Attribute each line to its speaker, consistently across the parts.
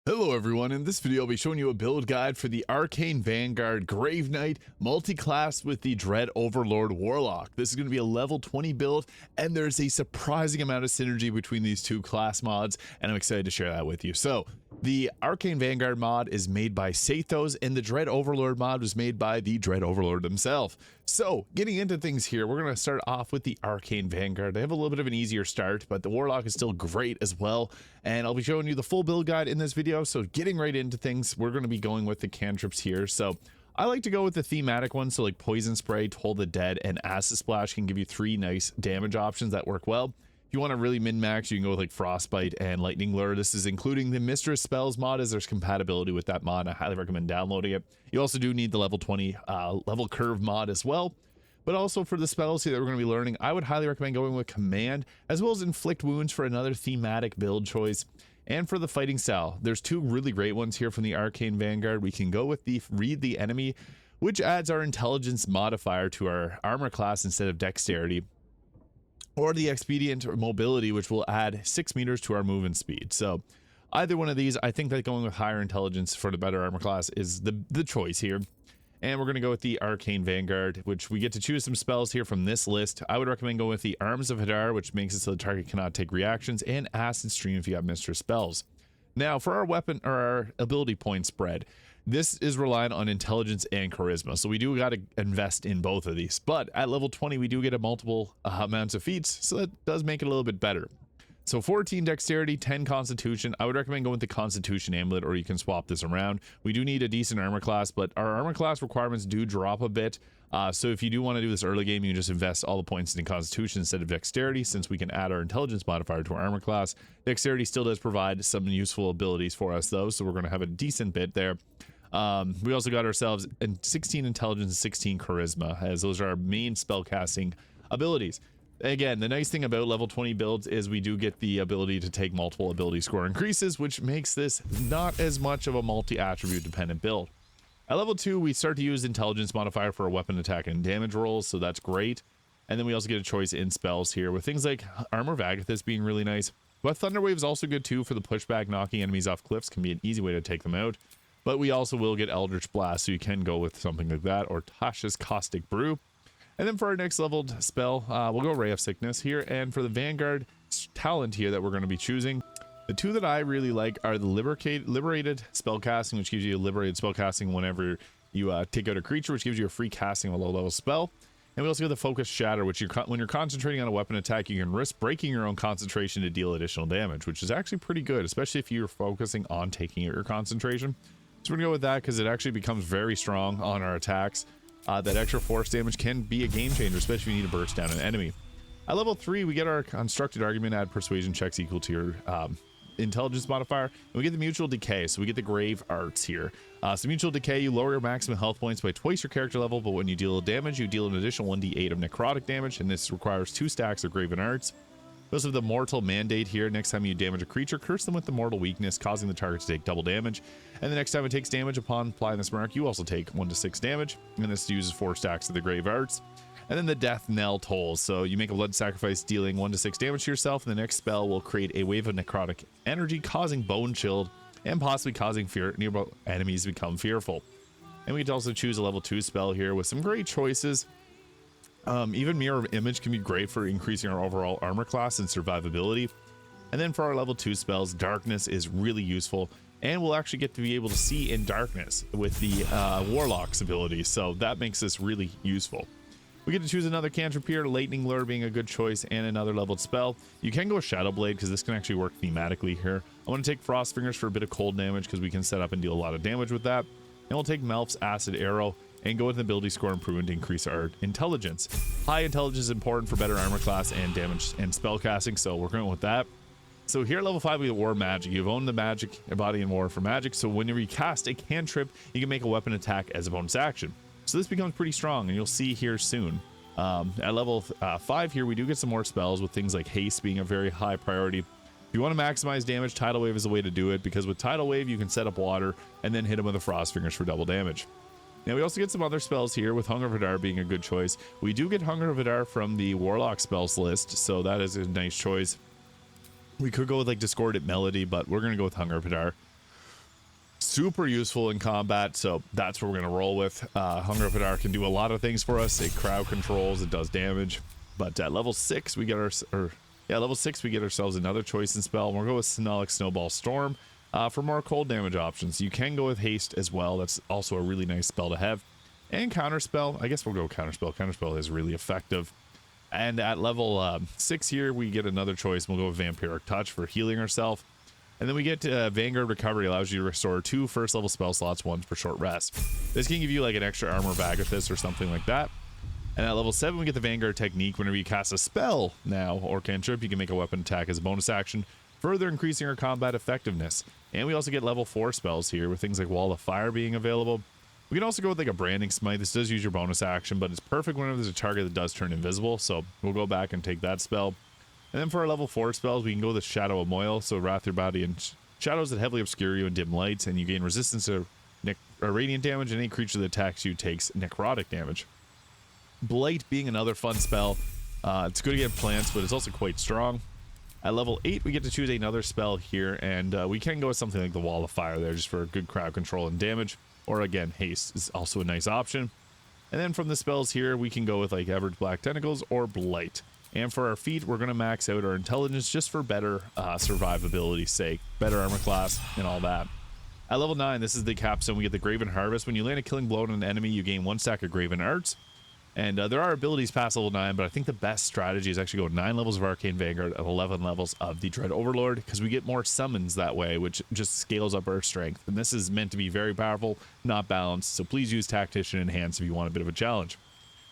Speaker 1: Hello everyone, in this video I'll be showing you a build guide for the Arcane Vanguard Graveknight multi-class with the Dread Overlord Warlock. This is going to be a level 20 build, and there's a surprising amount of synergy between these two class mods, and I'm excited to share that with you. So, the Arcane Vanguard mod is made by Saethos, and the Dread Overlord mod was made by the Dread Overlord himself. So, getting into things here, we're going to start off with the Arcane Vanguard. They have a little bit of an easier start, but the Warlock is still great as well, and I'll be showing you the full build guide in this video. So getting right into things, we're going to be going with the cantrips here. So I like to go with the thematic ones, so like Poison Spray, Toll the Dead, and Acid Splash can give you 3 nice damage options that work well. If you want to really min-max, you can go with like Frostbite and Lightning Lure. This is including the Mistress Spells mod, as there's compatibility with that mod. I highly recommend downloading it. You also do need the level 20 level curve mod as well. But also for the spells here that we're going to be learning, I would highly recommend going with Command, as well as Inflict Wounds for another thematic build choice. And for the fighting style, there's 2 really great ones here from the Arcane Vanguard. We can go with the Read the Enemy, which adds our intelligence modifier to our armor class instead of dexterity, or the Expedient Mobility, which will add 6 meters to our movement speed. So either one of these, I think that going with higher intelligence for the better armor class is the choice here. And we're going to go with the Arcane Vanguard, which we get to choose some spells here from this list. I would recommend going with the Arms of Hadar, which makes it so the target cannot take reactions, and Acid Stream if you have Mistress Spells. Now, for our weapon or our ability point spread, this is reliant on intelligence and charisma, so we do got to invest in both of these. But at level 20, we do get a multiple amounts of feats, so that does make it a little bit better. So 14 dexterity, 10 constitution. I would recommend going with the constitution amulet, or you can swap this around. We do need a decent armor class, but our armor class requirements do drop a bit. So if you do want to do this early game, you can just invest all the points in constitution instead of dexterity, since we can add our intelligence modifier to our armor class. Dexterity still does provide some useful abilities for us though, so we're going to have a decent bit there. We also got ourselves 16 intelligence and 16 charisma, as those are our main spell casting abilities. Again, the nice thing about level 20 builds is we do get the ability to take multiple ability score increases, which makes this not as much of a multi-attribute dependent build. At level 2, we start to use intelligence modifier for our weapon attack and damage rolls, so that's great. And then we also get a choice in spells here, with things like Armor of Agathis being really nice. But Thunderwave is also good too for the pushback. Knocking enemies off cliffs can be an easy way to take them out. But we also will get Eldritch Blast, so you can go with something like that, or Tasha's Caustic Brew. And then for our next leveled spell, we'll go Ray of Sickness here. And for the Vanguard talent here that we're going to be choosing, the 2 that I really like are the Liberated Spellcasting, which gives you Liberated Spellcasting whenever you take out a creature, which gives you a free casting of a low-level spell. And we also get the Focus Shatter, which when you're concentrating on a weapon attack, you can risk breaking your own concentration to deal additional damage, which is actually pretty good, especially if you're focusing on taking out your concentration. So we're going to go with that because it actually becomes very strong on our attacks. That extra force damage can be a game changer, especially if you need to burst down an enemy. At level 3, we get our constructed argument, add persuasion checks equal to your intelligence modifier, and we get the mutual decay, so we get the grave arts here. So mutual decay, you lower your maximum health points by twice your character level, but when you deal damage, you deal an additional 1d8 of necrotic damage, and this requires 2 stacks of graven arts. We also have the Mortal Mandate here. Next time you damage a creature, curse them with the Mortal Weakness, causing the target to take double damage. And the next time it takes damage upon applying this mark, you also take 1 to 6 damage. And this uses 4 stacks of the Grave Arts. And then the Death Knell tolls. So you make a blood sacrifice, dealing 1 to 6 damage to yourself. And the next spell will create a wave of necrotic energy, causing Bone Chill, and possibly causing nearby enemies to become fearful. And we can also choose a level 2 spell here with some great choices. Even Mirror of Image can be great for increasing our overall armor class and survivability. And then for our level 2 spells, Darkness is really useful, and we'll actually get to be able to see in darkness with the Warlock's ability, so that makes this really useful. We get to choose another cantrip here, Lightning Lure being a good choice, and another leveled spell. You can go with Shadow Blade because this can actually work thematically here. I want to take Frost Fingers for a bit of cold damage because we can set up and deal a lot of damage with that. And we'll take Melf's Acid Arrow and go with an ability score improvement to increase our intelligence. High intelligence is important for better armor class and damage and spell casting, so we're going with that. So here at level 5, we have War Magic. You've owned the magic body in War for magic, so whenever you cast a cantrip, you can make a weapon attack as a bonus action. So this becomes pretty strong, and you'll see here soon. At level 5 here, we do get some more spells, with things like Haste being a very high priority. If you want to maximize damage, Tidal Wave is the way to do it, because with Tidal Wave, you can set up water and then hit him with a Frost Fingers for double damage. Now we also get some other spells here, with Hunger of Hadar being a good choice. We do get Hunger of Hadar from the Warlock spells list, so that is a nice choice. We could go with like Discordant Melody, but we're going to go with Hunger of Hadar. super useful in combat, so that's what we're going to roll with. Hunger of Hadar can do a lot of things for us. It crowd controls, it does damage, but at level 6 we get level 6 we get ourselves another choice in spell. We'll go with Sonolic Snowball Storm for more cold damage options. You can go with haste as well. That's also a really nice spell to have. And counterspell, I guess we'll go counterspell. Counterspell is really effective. And at level 6 here we get another choice. We'll go with Vampiric Touch for healing ourselves. And then we get Vanguard Recovery, allows you to restore 2 first level spell slots, 1 for short rest. This can give you like an extra armor of Agathis or something like that. And at level 7 we get the Vanguard Technique. Whenever you cast a spell now or cantrip, you can make a weapon attack as a bonus action, further increasing our combat effectiveness. And we also get level 4 spells here with things like Wall of Fire being available. We can also go with like a Branding Smite. This does use your bonus action, but it's perfect whenever there's a target that does turn invisible, so we'll go back and take that spell. And then for our level 4 spells, we can go with the Shadow of Moil, so Wrath Your Body and shadows that heavily obscure you in dim lights, and you gain resistance to radiant damage, and any creature that attacks you takes necrotic damage. Blight being another fun spell. It's good against plants, but it's also quite strong. At level 8, we get to choose another spell here, and we can go with something like the Wall of Fire there, just for good crowd control and damage. Or again, haste is also a nice option. And then from the spells here, we can go with like Average Black Tentacles or Blight. And for our feat, we're going to max out our intelligence just for better survivability's sake, better armor class, and all that. At level 9, this is the capstone. We get the Graven Harvest. When you land a killing blow on an enemy, you gain 1 stack of Graven Arts. And there are abilities past level 9, but I think the best strategy is actually go 9 levels of Arcane Vanguard and 11 levels of the Dread Overlord, because we get more summons that way, which just scales up our strength. And this is meant to be very powerful, not balanced, so please use Tactician Enhance if you want a bit of a challenge.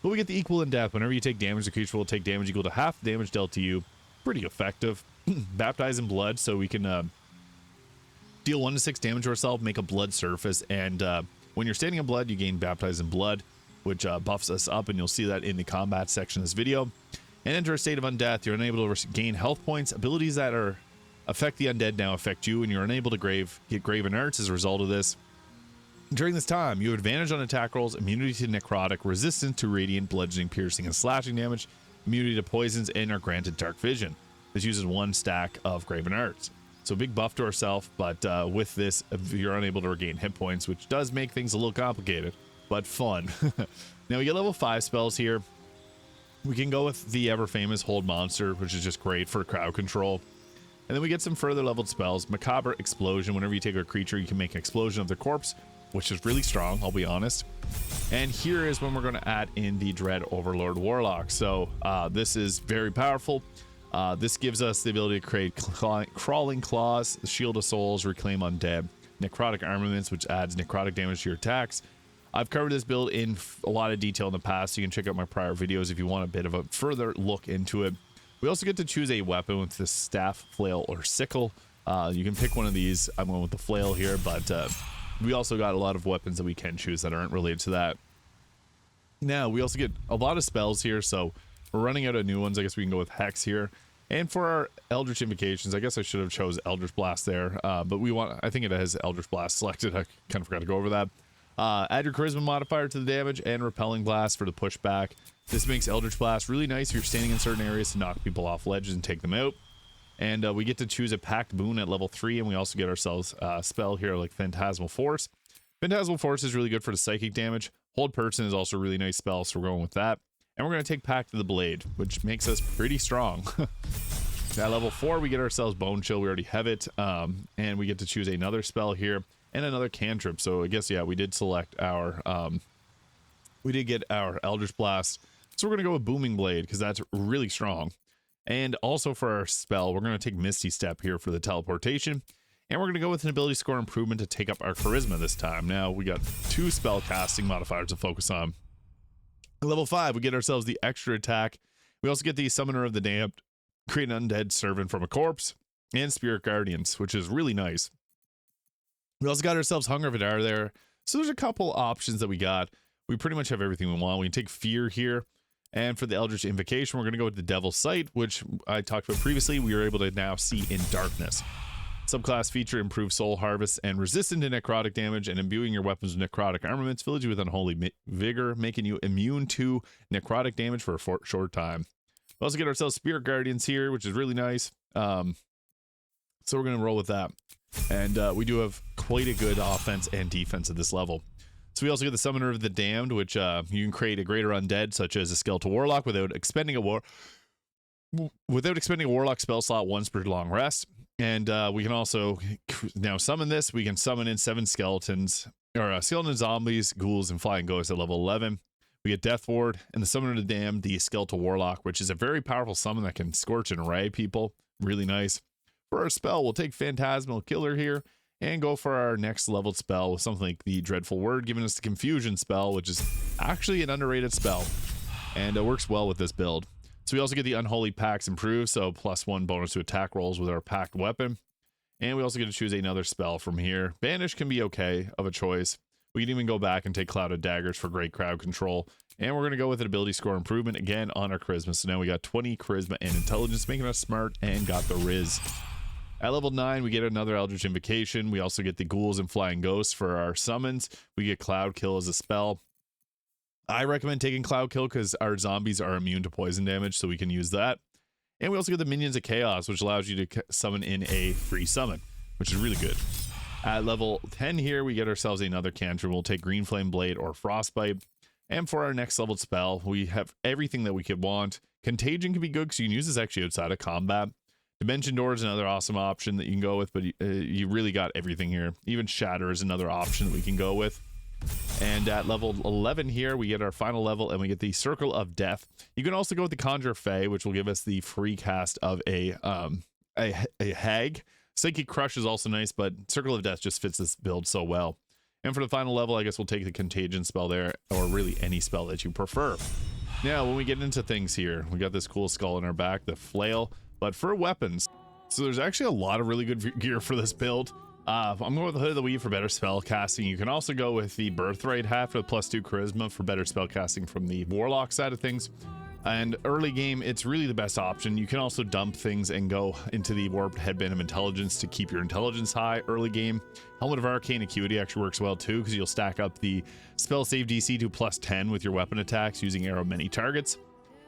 Speaker 1: But we get the Equal in Death. Whenever you take damage, the creature will take damage equal to half the damage dealt to you. Pretty effective. Baptize in Blood, so we can deal 1 to 6 damage to ourselves, make a blood surface, and when you're standing in blood, you gain Baptize in Blood, which buffs us up, and you'll see that in the combat section of this video. And enter a state of undeath. You're unable to gain health points. Abilities that affect the undead now affect you, and you're unable to get Graven Arts as a result of this. During this time, you have advantage on attack rolls, immunity to necrotic, resistance to radiant, bludgeoning, piercing, and slashing damage, immunity to poisons, and are granted dark vision. This uses 1 stack of Graven Arts. So big buff to ourselves, but with this, you're unable to regain hit points, which does make things a little complicated, but fun. Now we get level 5 spells here. We can go with the ever famous Hold Monster, which is just great for crowd control. And then we get some further leveled spells. Macabre Explosion. Whenever you take a creature, you can make an explosion of the corpse, which is really strong, I'll be honest. And here is when we're going to add in the Dread Overlord Warlock. So this is very powerful. This gives us the ability to create Crawling Claws, Shield of Souls, Reclaim Undead, Necrotic Armaments, which adds necrotic damage to your attacks. I've covered this build in a lot of detail in the past. You can check out my prior videos if you want a bit of a further look into it. We also get to choose a weapon with the Staff, Flail, or Sickle. You can pick one of these. I'm going with the Flail here, but we also got a lot of weapons that we can choose that aren't related to that. Now, we also get a lot of spells here, so we're running out of new ones. I guess we can go with Hex here. And for our Eldritch Invocations, I guess I should have chose Eldritch Blast there, but I think it has Eldritch Blast selected. I kind of forgot to go over that. Add your Charisma modifier to the damage and Repelling Blast for the pushback. This makes Eldritch Blast really nice if you're standing in certain areas to knock people off ledges and take them out. And we get to choose a Packed Boon at level 3, and we also get ourselves a spell here like Phantasmal Force. Phantasmal Force is really good for the psychic damage. Hold Person is also a really nice spell, so we're going with that. And we're going to take Pact of the Blade, which makes us pretty strong. At level 4, we get ourselves Bone Chill. We already have it. And we get to choose another spell here and another cantrip. So I guess, yeah, we did select our... we did get our Eldritch Blast. So we're going to go with Booming Blade, because that's really strong. And also for our spell, we're going to take Misty Step here for the teleportation. And we're going to go with an ability score improvement to take up our charisma this time. Now, we got 2 spell casting modifiers to focus on. At level 5, we get ourselves the extra attack. We also get the Summoner of the Damned, create an undead servant from a corpse, and Spirit Guardians, which is really nice. We also got ourselves Hunger of Hadar there. So there's a couple options that we got. We pretty much have everything we want. We can take Fear here. And for the Eldritch Invocation, we're going to go with the Devil's Sight, which I talked about previously. We are able to now see in darkness. Subclass feature: improve soul harvest and resistant to necrotic damage, and imbuing your weapons with necrotic armaments fills you with unholy vigor, making you immune to necrotic damage for a short time. We also get ourselves Spirit Guardians here, which is really nice. So we're going to roll with that. And we do have quite a good offense and defense at this level. So we also get the Summoner of the Damned, which you can create a greater undead, such as a Skeletal Warlock, without expending a Warlock spell slot once per long rest. And we can also now summon this. We can summon in 7 skeletons, or skeleton zombies, ghouls, and flying ghosts at level 11. We get Death Ward and the Summoner of the Damned, the Skeletal Warlock, which is a very powerful summon that can scorch an array of people. Really nice. For our spell, we'll take Phantasmal Killer here and go for our next leveled spell with something like the Dreadful Word, giving us the Confusion spell, which is actually an underrated spell, and it works well with this build. So we also get the Unholy Pacts improved, so +1 bonus to attack rolls with our packed weapon. And we also get to choose another spell from here. Banish can be okay of a choice. We can even go back and take Clouded Daggers for great crowd control. And we're going to go with an ability score improvement again on our charisma. So now we got 20 charisma and intelligence, making us smart, and got the Riz. At level 9, we get another Eldritch Invocation. We also get the Ghouls and Flying Ghosts for our summons. We get Cloud Kill as a spell. I recommend taking Cloud Kill because our zombies are immune to poison damage, so we can use that. And we also get the Minions of Chaos, which allows you to summon in a free summon, which is really good. At level 10 here, we get ourselves another cantrip. We'll take Green Flame Blade or Frostbite. And for our next leveled spell, we have everything that we could want. Contagion can be good because you can use this actually outside of combat. Dimension Door is another awesome option that you can go with, but you really got everything here. Even Shatter is another option that we can go with. And at level 11 here, we get our final level, and we get the Circle of Death. You can also go with the Conjure Fae, which will give us the free cast of a hag. Psychic Crush is also nice, but Circle of Death just fits this build so well. And for the final level, I guess we'll take the Contagion spell there, or really any spell that you prefer. Now, when we get into things here, we got this cool skull in our back, the Flail. But for weapons, so there's actually a lot of really good gear for this build. I'm going with the Hood of the Weave for better spell casting. You can also go with the Birthright Hat for +2 charisma for better spell casting from the Warlock side of things. And early game, it's really the best option. You can also dump things and go into the Warped Headband of Intelligence to keep your intelligence high early game. Helmet of Arcane Acuity actually works well too, because you'll stack up the spell save DC to +10 with your weapon attacks using arrow many targets.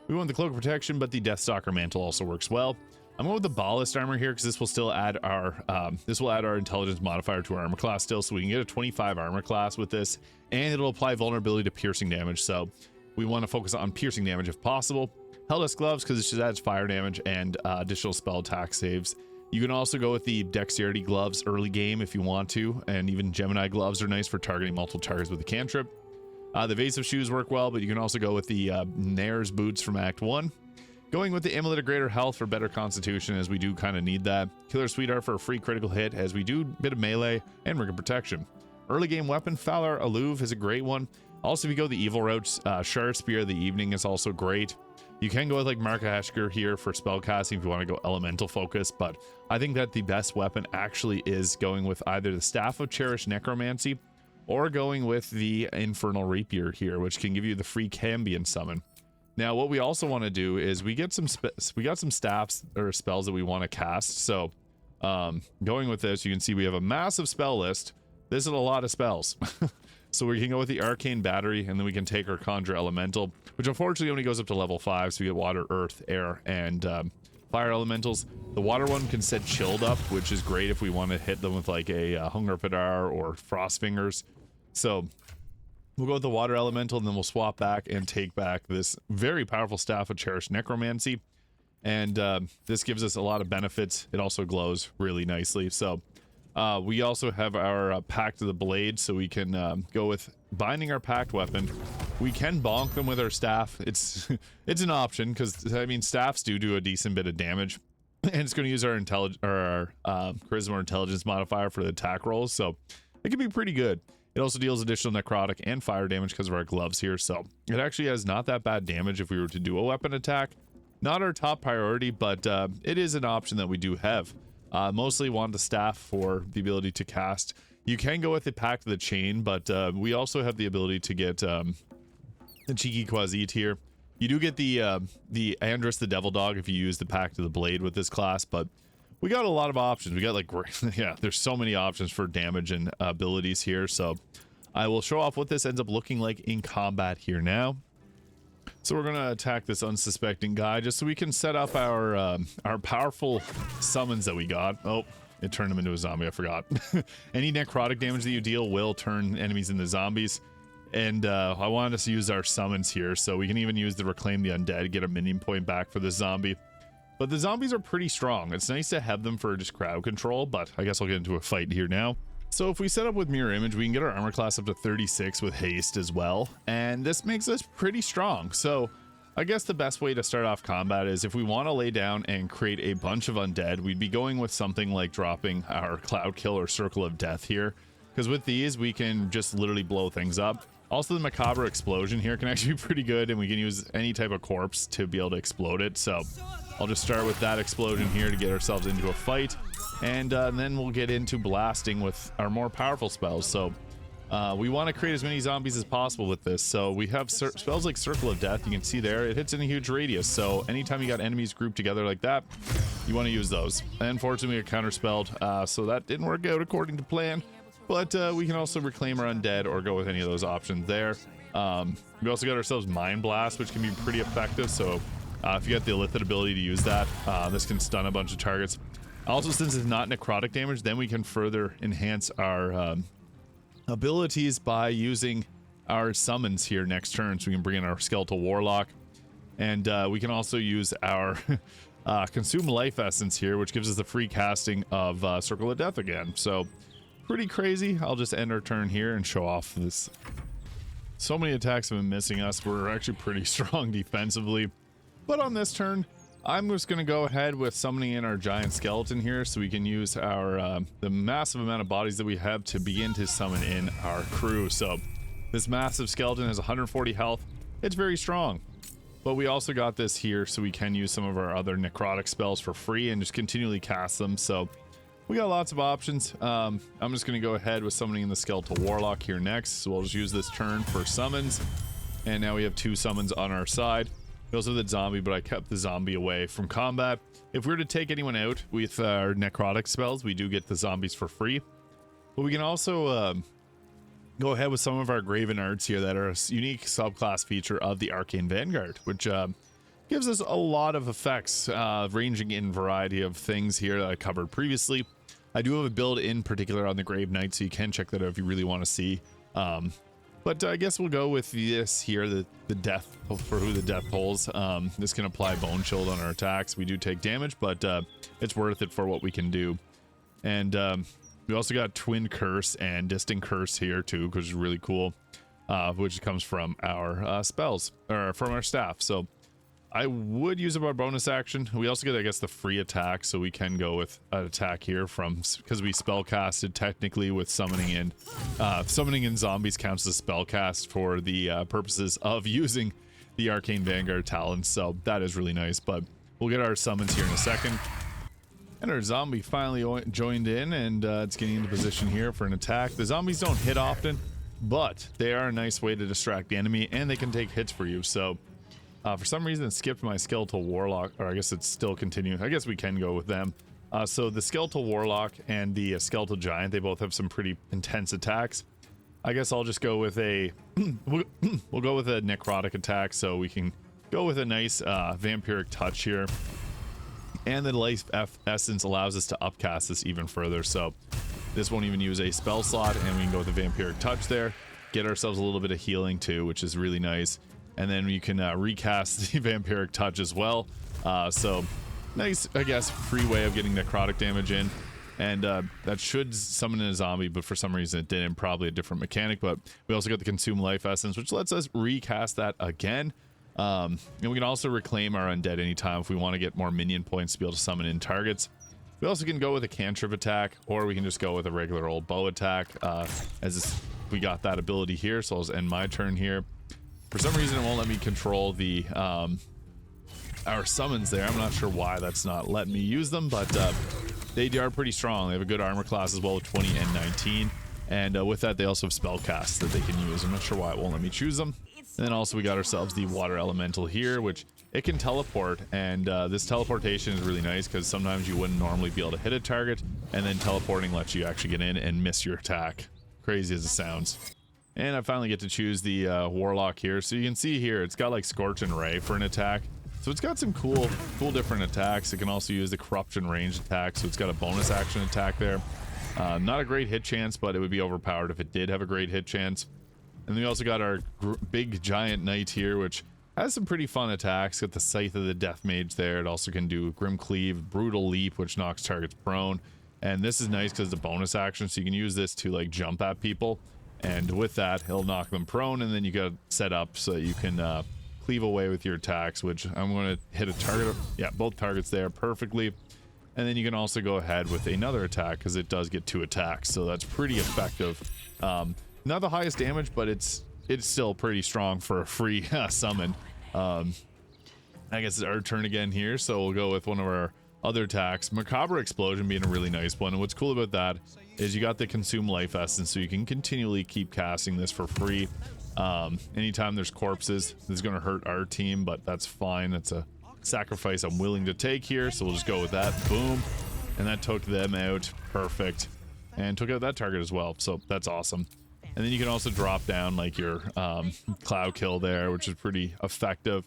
Speaker 1: We want the Cloak of Protection, but the Deathstalker Mantle also works well. I'm going with the Ballast Armor here because this will still add our intelligence modifier to our armor class still, so we can get a 25 armor class with this, and it'll apply vulnerability to piercing damage. So we want to focus on piercing damage if possible. Helldust Gloves because it just adds fire damage and additional spell attack saves. You can also go with the Dexterity Gloves early game if you want to, and even Gemini Gloves are nice for targeting multiple targets with a cantrip. The Evasive Shoes work well, but you can also go with the Nair's Boots from Act 1. Going with the Amulet of Greater Health for better constitution, as we do kind of need that. Killer Sweetheart for a free critical hit, as we do a bit of melee and ring of protection. Early game weapon, Falar Alluve is a great one. Also, if you go the evil route, Shard Spear of the Evening is also great. You can go with like Markahashker here for spellcasting if you want to go elemental focus, but I think that the best weapon actually is going with either the Staff of Cherished Necromancy or going with the Infernal Rapier here, which can give you the free Cambion summon. Now, what we also want to do is we got some staffs or spells that we want to cast. So going with this, you can see we have a massive spell list. This is a lot of spells. So we can go with the Arcane Battery, and then we can take our Conjure Elemental, which unfortunately only goes up to level 5. So we get Water, Earth, Air, and Fire Elementals. The Water one can set Chilled up, which is great if we want to hit them with like a Hunger Padar or Frost Fingers. So we'll go with the Water Elemental, and then we'll swap back and take back this very powerful Staff of Cherished Necromancy. And this gives us a lot of benefits. It also glows really nicely. So we also have our Pact of the Blade, so we can go with binding our packed weapon. We can bonk them with our staff. It's an option, because I mean staffs do a decent bit of damage, and it's going to use our charisma or intelligence modifier for the attack rolls, so it can be pretty good. It also deals additional necrotic and fire damage because of our gloves here, so it actually has not that bad damage if we were to do a weapon attack. Not our top priority, but it is an option that we do have. Mostly want the staff for the ability to cast. You can go with the Pact of the Chain, but we also have the ability to get the Cheeky Quasit here. You do get the Andrus the Devil Dog if you use the Pact of the Blade with this class, but we got a lot of options. We got like, yeah, there's so many options for damage and abilities here. So I will show off what this ends up looking like in combat here now. So we're going to attack this unsuspecting guy just so we can set up our powerful summons that we got. Oh, it turned him into a zombie. I forgot. Any necrotic damage that you deal will turn enemies into zombies. And I wanted us to use our summons here, so we can even use the Reclaim the Undead, get a minion point back for this zombie. But the zombies are pretty strong. It's nice to have them for just crowd control, but I guess I'll get into a fight here now. So if we set up with Mirror Image, we can get our armor class up to 36 with haste as well, and this makes us pretty strong. So I guess the best way to start off combat is if we want to lay down and create a bunch of undead, we'd be going with something like dropping our Cloud Kill or Circle of Death here, because with these we can just literally blow things up. Also, the Macabre Explosion here can actually be pretty good, and we can use any type of corpse to be able to explode it. So I'll just start with that explosion here to get ourselves into a fight, and then we'll get into blasting with our more powerful spells. So we want to create as many zombies as possible with this. So we have spells like Circle of Death. You can see there, it hits in a huge radius. So anytime you got enemies grouped together like that, you want to use those. Unfortunately, we got counterspelled, so that didn't work out according to plan. But we can also reclaim our undead or go with any of those options there. We also got ourselves Mind Blast, which can be pretty effective. So if you got the Illithid ability to use that, this can stun a bunch of targets. Also, since it's not necrotic damage, then we can further enhance our abilities by using our summons here next turn. So we can bring in our Skeletal Warlock, and we can also use our Consume Life Essence here, which gives us the free casting of Circle of Death again. So pretty crazy. I'll just end our turn here and show off this. So many attacks have been missing us. We're actually pretty strong defensively, but on this turn I'm just going to go ahead with summoning in our giant skeleton here, so we can use our the massive amount of bodies that we have to begin to summon in our crew. So this massive skeleton has 140 health. It's very strong, but we also got this here so we can use some of our other necrotic spells for free and just continually cast them. So we got lots of options. I'm just going to go ahead with summoning in the Skeletal Warlock here next. So we'll just use this turn for summons. And now we have 2 summons on our side. We also have the zombie, but I kept the zombie away from combat. If we were to take anyone out with our necrotic spells, we do get the zombies for free. But we can also go ahead with some of our Graven Arts here that are a unique subclass feature of the Arcane Vanguard, which gives us a lot of effects, ranging in variety of things here that I covered previously. I do have a build in particular on the Graveknight, so you can check that out if you really want to see. But I guess we'll go with this here, the death, for who the death pulls. This can apply Bone Shield on our attacks. We do take damage, but it's worth it for what we can do. And we also got Twin Curse and Distant Curse here too, which is really cool, which comes from our spells, or from our staff. So I would use our bonus action. We also get, I guess, the free attack, so we can go with an attack here from, because we spell casted technically with summoning in zombies counts as spell cast for the purposes of using the Arcane Vanguard talents. So that is really nice. But we'll get our summons here in a second. And our zombie finally joined in, and it's getting into position here for an attack. The zombies don't hit often, but they are a nice way to distract the enemy, and they can take hits for you. So for some reason it skipped my Skeletal Warlock, or I guess it's still continuing. I guess we can go with them. So the Skeletal Warlock and the Skeletal Giant, they both have some pretty intense attacks. I guess I'll just go with a we'll go with a necrotic attack, so we can go with a nice vampiric touch here. And the Life Essence allows us to upcast this even further, so this won't even use a spell slot, and we can go with a vampiric touch there, get ourselves a little bit of healing too, which is really nice. And then you can recast the vampiric touch as well. So nice, I guess, free way of getting necrotic damage in. And that should summon in a zombie, but for some reason it didn't. Probably a different mechanic. But we also got the Consume Life Essence, which lets us recast that again. And we can also reclaim our undead anytime if we want to get more minion points to be able to summon in targets. We also can go with a cantrip attack, or we can just go with a regular old bow attack, we got that ability here. So I'll just end my turn here. For some reason it won't let me control the our summons there. I'm not sure why that's not letting me use them, but they are pretty strong. They have a good armor class as well with 20 and 19, and with that they also have spell casts that they can use. I'm not sure why it won't let me choose them. And then also we got ourselves the Water Elemental here, which it can teleport, and this teleportation is really nice because sometimes you wouldn't normally be able to hit a target, and then teleporting lets you actually get in and miss your attack. Crazy as it sounds. And I finally get to choose the Warlock here. So you can see here, it's got like Scorch and Ray for an attack. So it's got some cool different attacks. It can also use the corruption range attack, so it's got a bonus action attack there. Not a great hit chance, but it would be overpowered if it did have a great hit chance. And then we also got our big giant knight here, which has some pretty fun attacks. Got the Scythe of the Death Mage there. It also can do Grim Cleave, Brutal Leap, which knocks targets prone. And this is nice because it's a bonus action, so you can use this to like jump at people. And with that, it'll knock them prone, and then you got set up so that you can cleave away with your attacks, which I'm going to hit a target. Yeah, both targets there perfectly. And then you can also go ahead with another attack because it does get 2 attacks, so that's pretty effective. Not the highest damage, but it's still pretty strong for a free summon. I guess it's our turn again here, so we'll go with one of our other attacks. Macabre Explosion being a really nice one, and what's cool about that is you got the Consume Life Essence, so you can continually keep casting this for free. Anytime there's corpses, this is going to hurt our team, but that's fine. That's a sacrifice I'm willing to take here, so we'll just go with that. Boom, and that took them out. Perfect. And took out that target as well, so that's awesome. And then you can also drop down like your Cloud Kill there, which is pretty effective.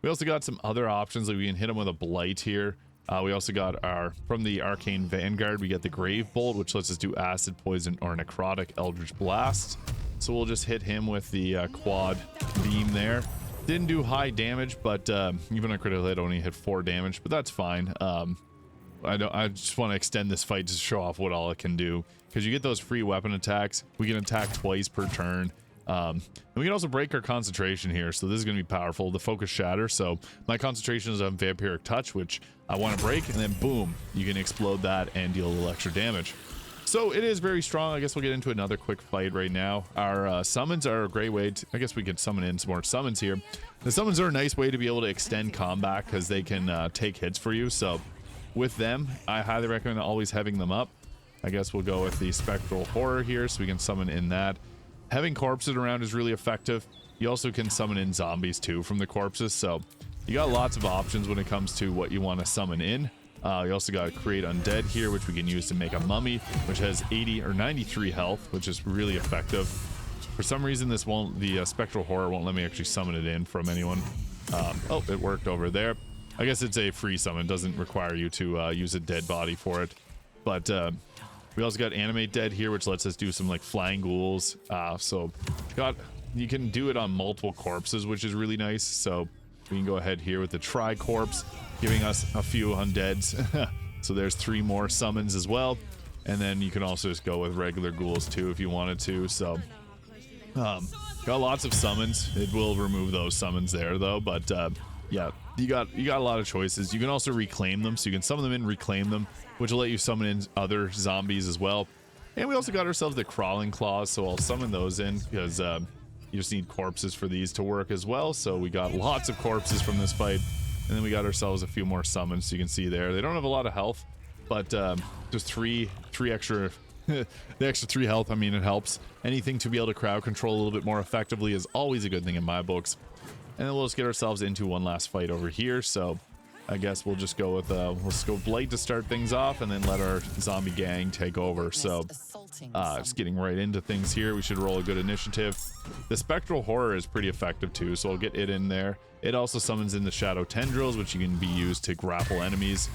Speaker 1: We also got some other options, like we can hit them with a Blight here. We also got from the Arcane Vanguard, we get the Grave Bolt, which lets us do Acid, Poison, or Necrotic Eldritch Blast. So we'll just hit him with the quad beam there. Didn't do high damage, but even a critical hit only hit 4 damage, but that's fine. I just want to extend this fight to show off what all it can do, because you get those free weapon attacks. We can attack twice per turn. And we can also break our concentration here, so this is going to be powerful. The Focus Shatter, so my concentration is on Vampiric Touch, which I want to break, and then boom, you can explode that and deal a little extra damage. So it is very strong. I guess we'll get into another quick fight right now. Our summons are a great way to, I guess we could summon in some more summons here. The summons are a nice way to be able to extend combat because they can take hits for you. So with them, I highly recommend always having them up. I guess we'll go with the Spectral Horror here so we can summon in that. Having corpses around is really effective. You also can summon in zombies too from the corpses, so you got lots of options when it comes to what you want to summon in. You also got to create undead here, which we can use to make a mummy, which has 80 or 93 health, which is really effective. For some reason, this won't, the Spectral Horror won't let me actually summon it in from anyone. Oh, it worked over there. I guess it's a free summon. It doesn't require you to use a dead body for it. But we also got Animate Dead here, which lets us do some like flying ghouls. So you can do it on multiple corpses, which is really nice. So we can go ahead here with the Tri-Corpse, giving us a few undeads. So there's 3 more summons as well. And then you can also just go with regular ghouls too if you wanted to. So got lots of summons. It will remove those summons there though, but yeah, you got a lot of choices. You can also reclaim them, so you can summon them in, reclaim them, which will let you summon in other zombies as well. And we also got ourselves the Crawling Claws, so I'll summon those in because you just need corpses for these to work as well. So we got lots of corpses from this fight, and then we got ourselves a few more summons. So you can see there, they don't have a lot of health, but just three extra. The extra 3 health, I mean, it helps. Anything to be able to crowd control a little bit more effectively is always a good thing in my books. And then we'll just get ourselves into one last fight over here. So I guess we'll just go with let's go Blight to start things off, and then let our zombie gang take over. So just getting right into things here. We should roll a good initiative. The Spectral Horror is pretty effective too, so I'll get it in there. It also summons in the Shadow Tendrils, which you can be used to grapple enemies,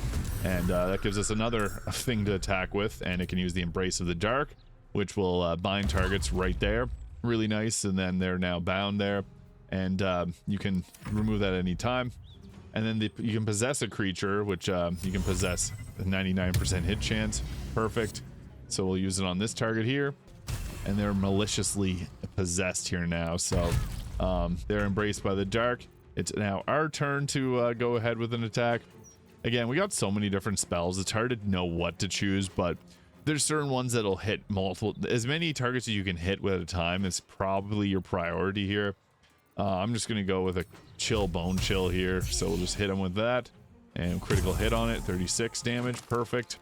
Speaker 1: and that gives us another thing to attack with. And it can use the Embrace of the Dark, which will bind targets right there. Really nice. And then they're now bound there, and you can remove that at any time. And then you can possess a creature, which you can possess a 99% hit chance. Perfect. So we'll use it on this target here, and they're maliciously possessed here now. So they're embraced by the dark. It's now our turn to go ahead with an attack. Again, we got so many different spells. It's hard to know what to choose, but there's certain ones that'll hit multiple. As many targets as you can hit with at a time is probably your priority here. I'm just gonna go with a Bone Chill here, so we'll just hit him with that, and critical hit on it, 36 damage, perfect.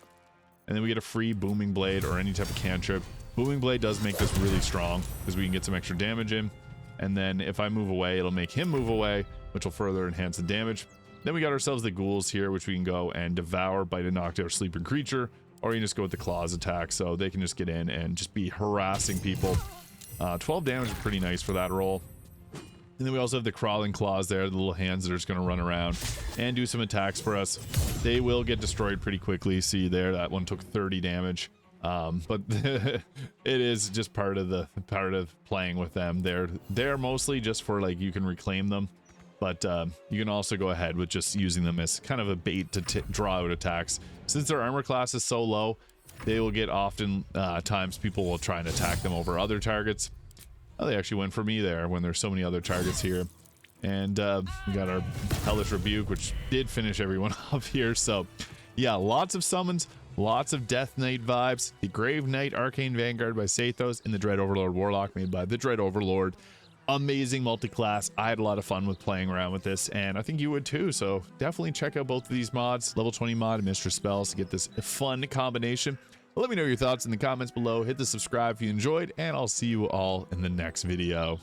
Speaker 1: And then we get a free Booming Blade or any type of cantrip. Booming Blade does make this really strong because we can get some extra damage in, and then if I move away, it'll make him move away, which will further enhance the damage. Then we got ourselves the ghouls here, which we can go and devour, bite a knocked out sleeping creature, or you can just go with the claws attack, so they can just get in and just be harassing people. 12 damage is pretty nice for that roll. And then we also have the crawling claws there, the little hands that are just going to run around and do some attacks for us. They will get destroyed pretty quickly. See there, that one took 30 damage. But it is just part of playing with them. They're mostly just for like, you can reclaim them, but you can also go ahead with just using them as kind of a bait to draw out attacks. Since their armor class is so low, they will get often times people will try and attack them over other targets. Oh, they actually went for me there when there's so many other targets here. And we got our Hellish Rebuke, which did finish everyone off here. So yeah, lots of summons, lots of Death Knight vibes. The Graveknight Arcane Vanguard by Saethos and the Dread Overlord Warlock made by the Dread Overlord. Amazing multi-class. I had a lot of fun with playing around with this, and I think you would too. So definitely check out both of these mods, level 20 mod and Mistress Spells, to get this fun combination. Let me know your thoughts in the comments below. Hit the subscribe if you enjoyed, and I'll see you all in the next video.